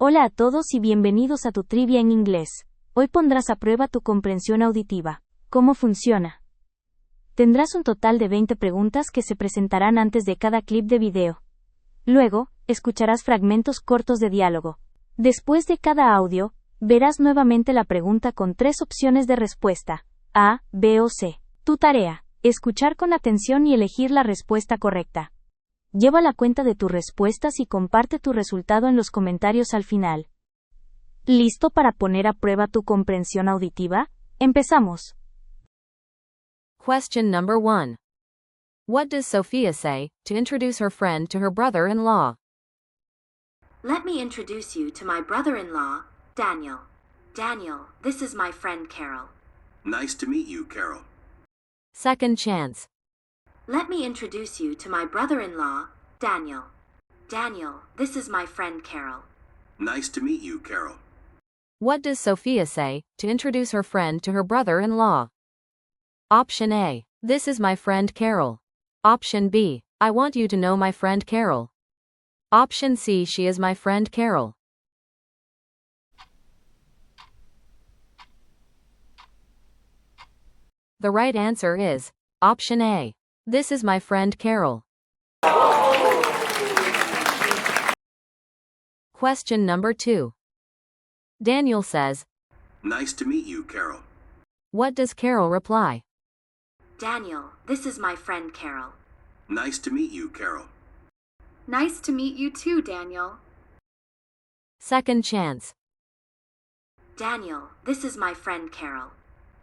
Hola a todos y bienvenidos a tu trivia en inglés. Hoy pondrás a prueba tu comprensión auditiva. ¿Cómo funciona? Tendrás un total de 20 preguntas que se presentarán antes de cada clip de video. Luego, escucharás fragmentos cortos de diálogo. Después de cada audio, verás nuevamente la pregunta con 3 opciones de respuesta: A, B o C. Tu tarea: escuchar con atención y elegir la respuesta correcta. Lleva la cuenta de tus respuestas y comparte tu resultado en los comentarios al final. ¿Listo para poner a prueba tu comprensión auditiva? ¡Empezamos! Question number 1. What does Sophia say to introduce her friend to her brother-in-law? Let me introduce you to my brother-in-law, Daniel. Daniel, this is my friend Carol. Nice to meet you, Carol. Second chance. Let me introduce you to my brother-in-law, Daniel. Daniel, this is my friend Carol. Nice to meet you, Carol. What does Sophia say to introduce her friend to her brother-in-law? Option A. This is my friend Carol. Option B. I want you to know my friend Carol. Option C. She is my friend Carol. The right answer is Option A. This is my friend Carol. Question number 2. Daniel says, Nice to meet you, Carol. What does Carol reply? Daniel, this is my friend Carol. Nice to meet you, Carol. Nice to meet you too, Daniel. Second chance. Daniel, this is my friend Carol.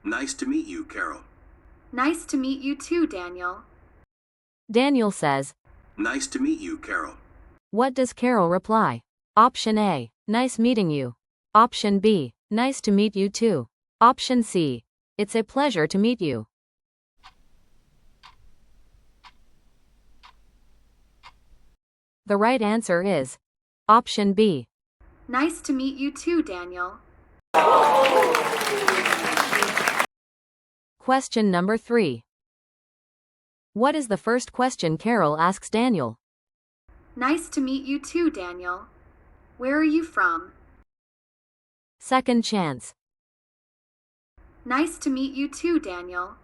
Nice to meet you, Carol. Nice to meet you too, Daniel. Daniel says, Nice to meet you, Carol. What does Carol reply? Option A. Nice meeting you. Option B. Nice to meet you too. Option C. It's a pleasure to meet you. The right answer is Option B. Nice to meet you too, Daniel. Question number 3. What is the first question Carol asks Daniel? Nice to meet you too, Daniel. Where are you from? Second chance. Nice to meet you too, Daniel.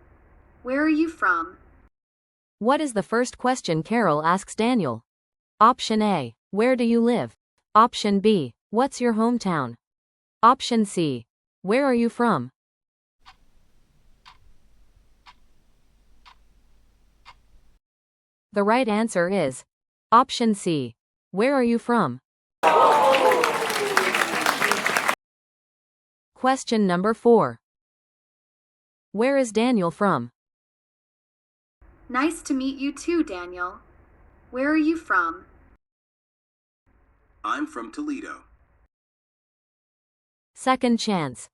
Where are you from? What is the first question Carol asks Daniel? Option A. Where do you live? Option B. What's your hometown? Option C. Where are you from? The right answer is Option C. Where are you from? Question number 4. Where is Daniel from? Nice to meet you too, Daniel. Where are you from? I'm from Toledo. Second chance.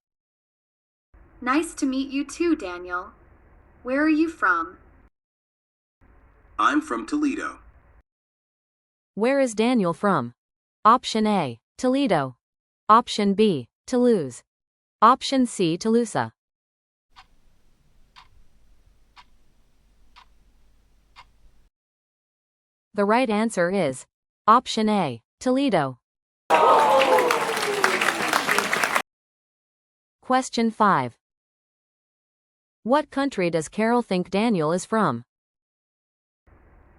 Nice to meet you too, Daniel. Where are you from? I'm from Toledo. Where is Daniel from? Option A. Toledo. Option B. Toulouse. Option C. Toulouse. The right answer is Option A. Toledo. Question 5. What country does Carol think Daniel is from?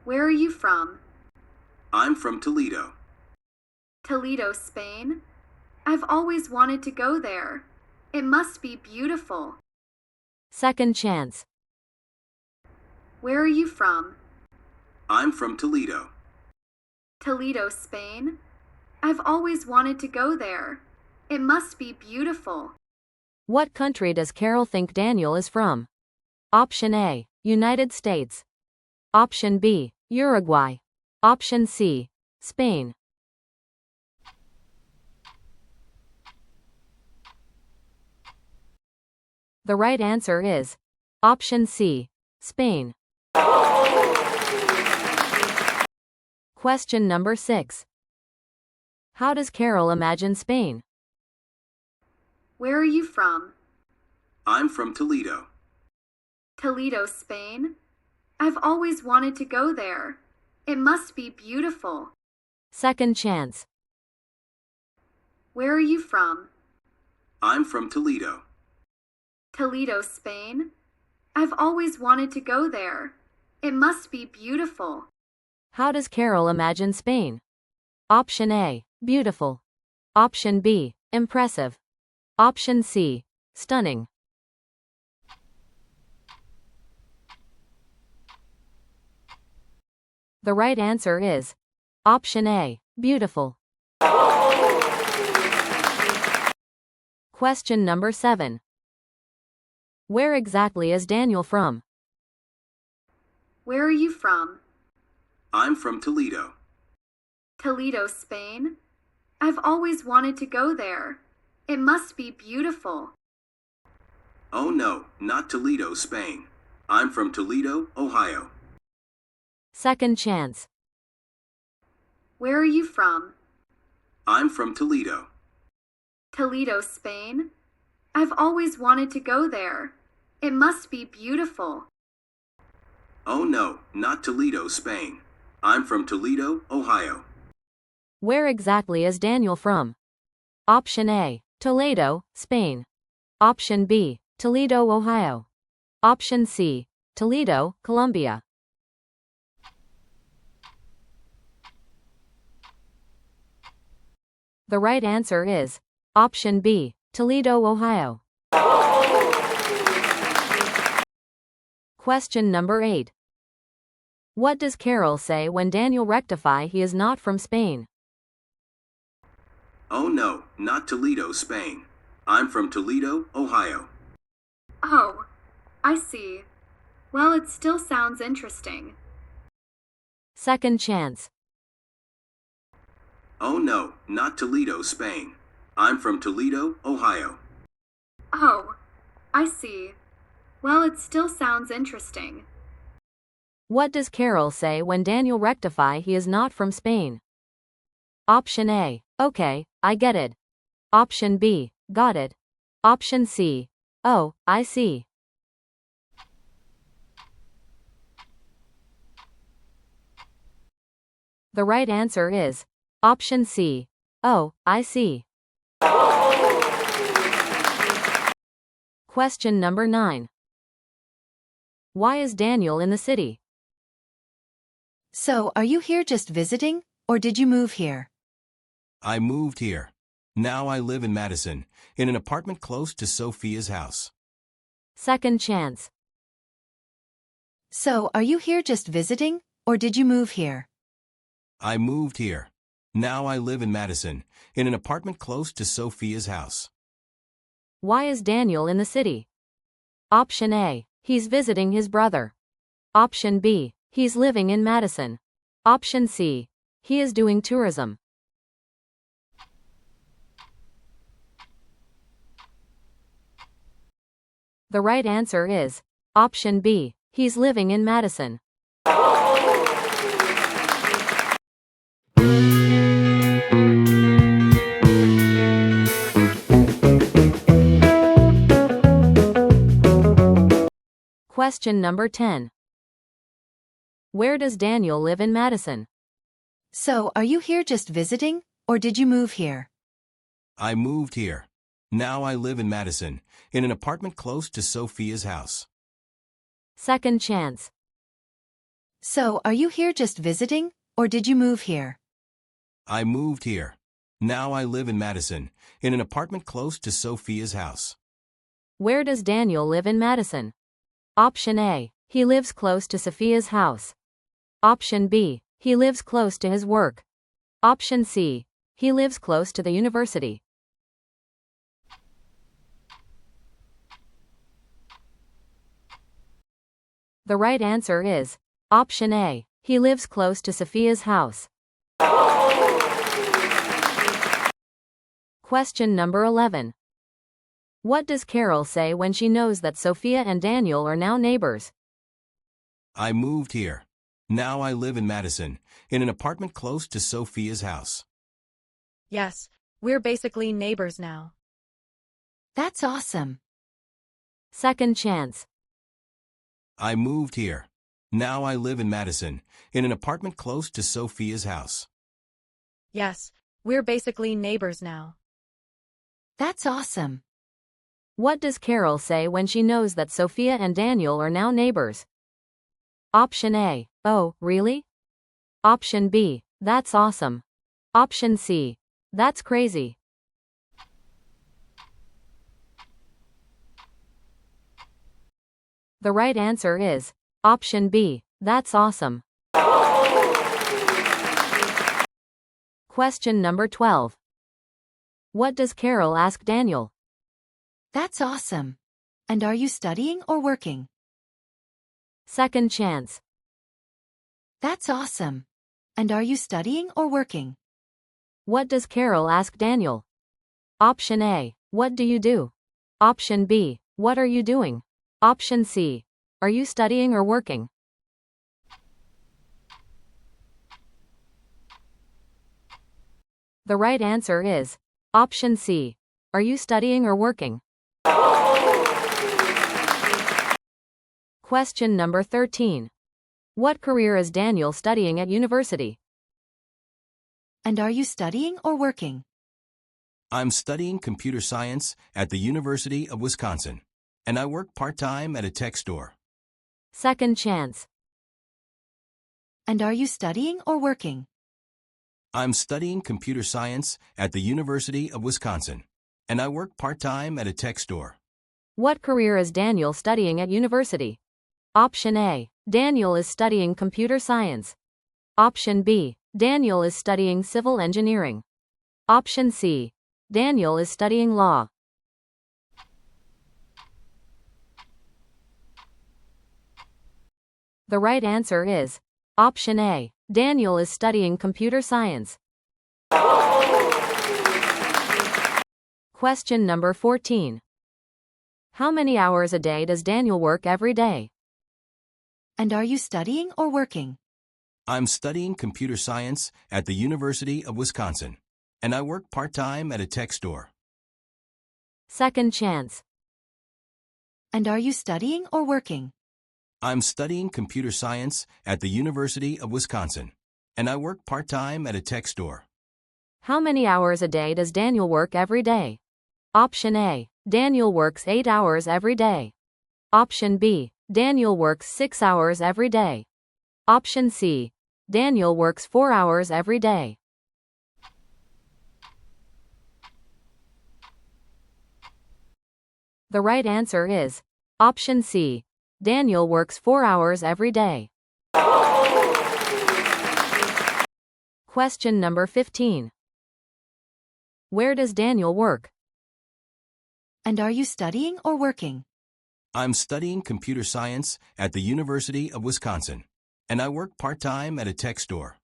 Where are you from? I'm from Toledo. Toledo, Spain? I've always wanted to go there. It must be beautiful. Second chance. Where are you from? I'm from Toledo. Toledo, Spain? I've always wanted to go there. It must be beautiful. What country does Carol think Daniel is from? Option A. United States. Option B. Uruguay. Option C. Spain. The right answer is Option C. Spain. Question number 6. How does Carol imagine Spain? Where are you from? I'm from Toledo. Toledo, Spain? I've always wanted to go there. It must be beautiful. Second chance. Where are you from? I'm from Toledo. Toledo, Spain? I've always wanted to go there. It must be beautiful. How does Carol imagine Spain? Option A, beautiful. Option B, impressive. Option C, stunning. The right answer is option A, beautiful. Question number 7. Where exactly is Daniel from? Where are you from? I'm from Toledo. Toledo, Spain? I've always wanted to go there. It must be beautiful. Oh no, not Toledo, Spain. I'm from Toledo, Ohio. Second chance. Where are you from? I'm from Toledo. Toledo, Spain? I've always wanted to go there. It must be beautiful. Oh no, not Toledo, Spain. I'm from Toledo, Ohio. Where exactly is Daniel from? Option A, Toledo, Spain. Option B, Toledo, Ohio. Option C, Toledo, Colombia. The right answer is option B, Toledo, Ohio. Question number 8. What does Carol say when Daniel rectifies he is not from Spain? Oh no, not Toledo, Spain. I'm from Toledo, Ohio. Oh, I see. Well, it still sounds interesting. Second chance. Oh no, not Toledo, Spain. I'm from Toledo, Ohio. Oh, I see. Well, it still sounds interesting. What does Carol say when Daniel rectifies he is not from Spain? Option A, okay, I get it. Option B, got it. Option C, oh, I see. The right answer is option C, oh, I see. Question number 9. Why is Daniel in the city? So, are you here just visiting, or did you move here? I moved here. Now I live in Madison, in an apartment close to Sophia's house. Second chance. So, are you here just visiting, or did you move here? I moved here. Now I live in Madison, in an apartment close to Sophia's house. Why is Daniel in the city? Option A, he's visiting his brother. Option B, he's living in Madison. Option C, he is doing tourism. The right answer is option B, he's living in Madison. Question number 10. Where does Daniel live in Madison? So, are you here just visiting, or did you move here? I moved here. Now I live in Madison, in an apartment close to Sophia's house. Second chance. So, are you here just visiting, or did you move here? I moved here. Now I live in Madison, in an apartment close to Sophia's house. Where does Daniel live in Madison? Option A, he lives close to Sophia's house. Option B, he lives close to his work. Option C, he lives close to the university. The right answer is option A, he lives close to Sophia's house. Question number 11. What does Carol say when she knows that Sophia and Daniel are now neighbors? I moved here. Now I live in Madison, in an apartment close to Sophia's house. Yes, we're basically neighbors now. That's awesome. Second chance. I moved here. Now I live in Madison, in an apartment close to Sophia's house. Yes, we're basically neighbors now. That's awesome. What does Carol say when she knows that Sophia and Daniel are now neighbors? Option A. Oh, really? Option B. That's awesome. Option C. That's crazy. The right answer is option B. That's awesome. Question number 12. What does Carol ask Daniel? That's awesome. And are you studying or working? Second chance. That's awesome. And are you studying or working? What does Carol ask Daniel? Option A. What do you do? Option B. What are you doing? Option C. Are you studying or working? The right answer is option C. Are you studying or working? Question number 13. What career is Daniel studying at university? And are you studying or working? I'm studying computer science at the University of Wisconsin, and I work part-time at a tech store. Second chance. And are you studying or working? I'm studying computer science at the University of Wisconsin, and I work part-time at a tech store. What career is Daniel studying at university? Option A. Daniel is studying computer science. Option B. Daniel is studying civil engineering. Option C. Daniel is studying law. The right answer is option A. Daniel is studying computer science. Question number 14. How many hours a day does Daniel work every day? And are you studying or working? I'm studying computer science at the University of Wisconsin, and I work part-time at a tech store. Second chance. And are you studying or working? I'm studying computer science at the University of Wisconsin, and I work part-time at a tech store. How many hours a day does Daniel work every day? Option A. Daniel works 8 hours every day. Option B. Daniel works 6 hours every day. Option C. Daniel works 4 hours every day. The right answer is option C. Daniel works 4 hours every day. Question number 15. Where does Daniel work? And are you studying or working? I'm studying computer science at the University of Wisconsin, and I work part-time at a tech store.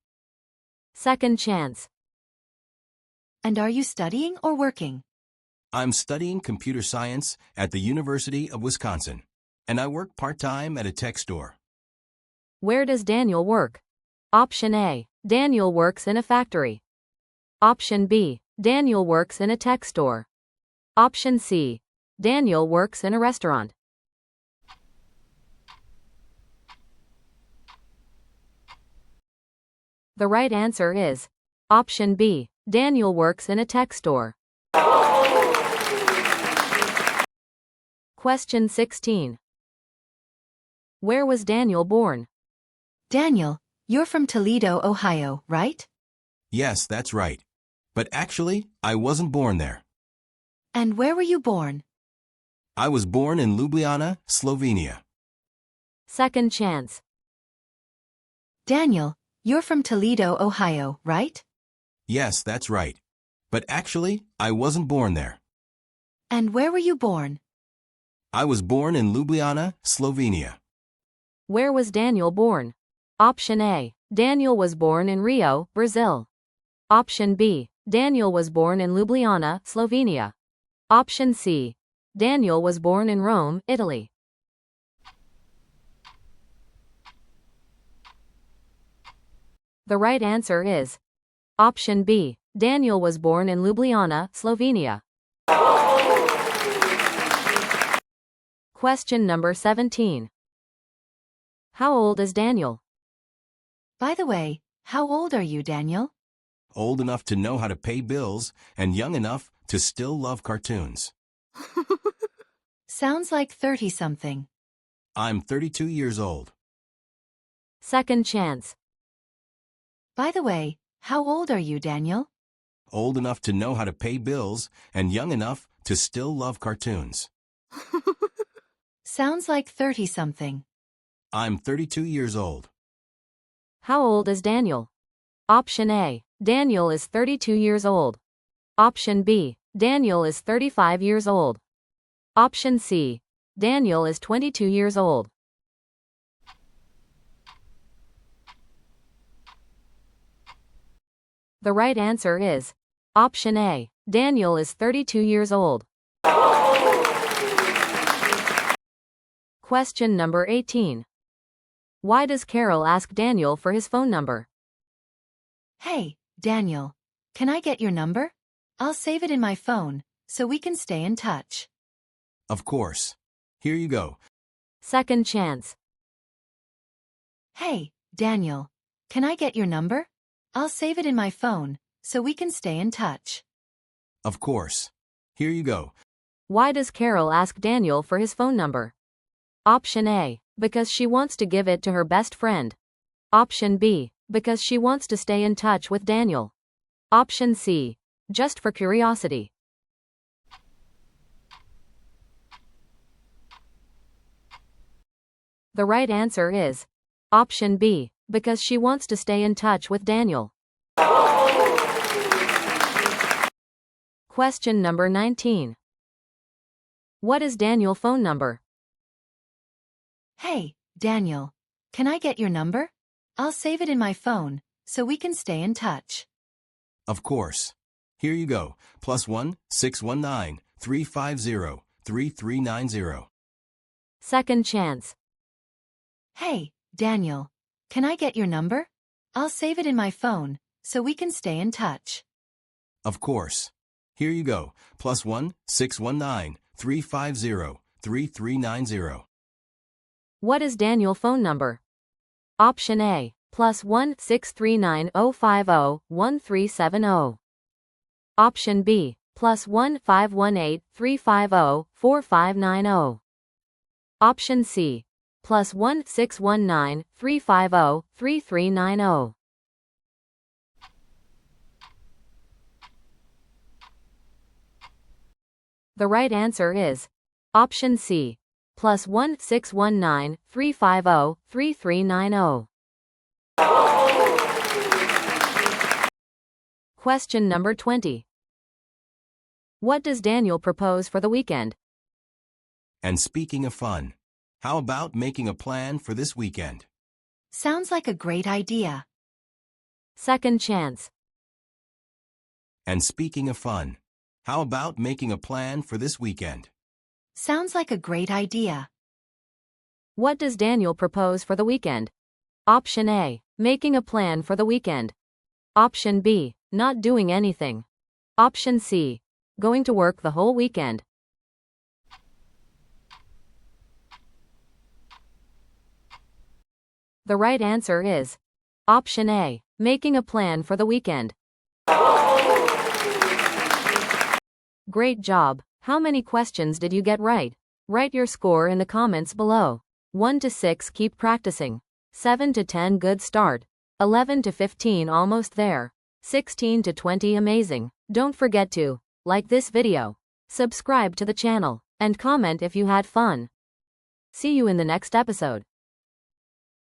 Second chance. And are you studying or working? I'm studying computer science at the University of Wisconsin, and I work part-time at a tech store. Where does Daniel work? Option A. Daniel works in a factory. Option B. Daniel works in a tech store. Option C. Daniel works in a restaurant. The right answer is option B. Daniel works in a tech store. Question 16. Where was Daniel born? Daniel, you're from Toledo, Ohio, right? Yes, that's right. But actually, I wasn't born there. And where were you born? I was born in Ljubljana, Slovenia. Second chance. Daniel, you're from Toledo, Ohio, right? Yes, that's right. But actually, I wasn't born there. And where were you born? I was born in Ljubljana, Slovenia. Where was Daniel born? Option A. Daniel was born in Rio, Brazil. Option B. Daniel was born in Ljubljana, Slovenia. Option C. Daniel was born in Rome, Italy. The right answer is option B. Daniel was born in Ljubljana, Slovenia. Question number 17. How old is Daniel? By the way, how old are you, Daniel? old enough to know how to pay bills, and young enough to still love cartoons. Sounds like 30-something. I'm 32 years old. Second chance. By the way, how old are you, Daniel? Old enough to know how to pay bills, and young enough to still love cartoons. Sounds like 30-something. I'm 32 years old. How old is Daniel? Option A. Daniel is 32 years old. Option B. Daniel is 35 years old. Option C. Daniel is 22 years old. The right answer is Option A. Daniel is 32 years old. Question number 18. Why does Carol ask Daniel for his phone number? Hey, Daniel, can I get your number? I'll save it in my phone, so we can stay in touch. Of course. Here you go. Second chance. Hey, Daniel, can I get your number? I'll save it in my phone, so we can stay in touch. Of course. Here you go. Why does Carol ask Daniel for his phone number? Option A. Because she wants to give it to her best friend. Option B. Because she wants to stay in touch with Daniel. Option C. Just for curiosity. The right answer is Option B. Because she wants to stay in touch with Daniel. Question number 19. What is Daniel's phone number? Hey, Daniel, can I get your number? I'll save it in my phone, so we can stay in touch. Of course. Here you go. +1 619 350 3390. Second chance. Hey, Daniel, can I get your number? I'll save it in my phone, so we can stay in touch. Of course. Here you go. +1 619 350 3390. What is Daniel's phone number? Option A. +1 639 050 1370. Option B. +1 518 350 4590. Option C. +1 619 350 3390. The right answer is Option C. +1 619 350 3390. Question number 20. What does Daniel propose for the weekend? And speaking of fun, how about making a plan for this weekend? Sounds like a great idea. Second chance. And speaking of fun, how about making a plan for this weekend? Sounds like a great idea. What does Daniel propose for the weekend? Option A. Making a plan for the weekend. Option B. Not doing anything. Option C. Going to work the whole weekend. The right answer is Option A. Making a plan for the weekend. Great job. How many questions did you get right? Write your score in the comments below. 1 to 6 keep practicing. 7 to 10 good start. 11 to 15 almost there. 16 to 20 amazing. Don't forget to like this video, subscribe to the channel, and comment if you had fun. See you in the next episode.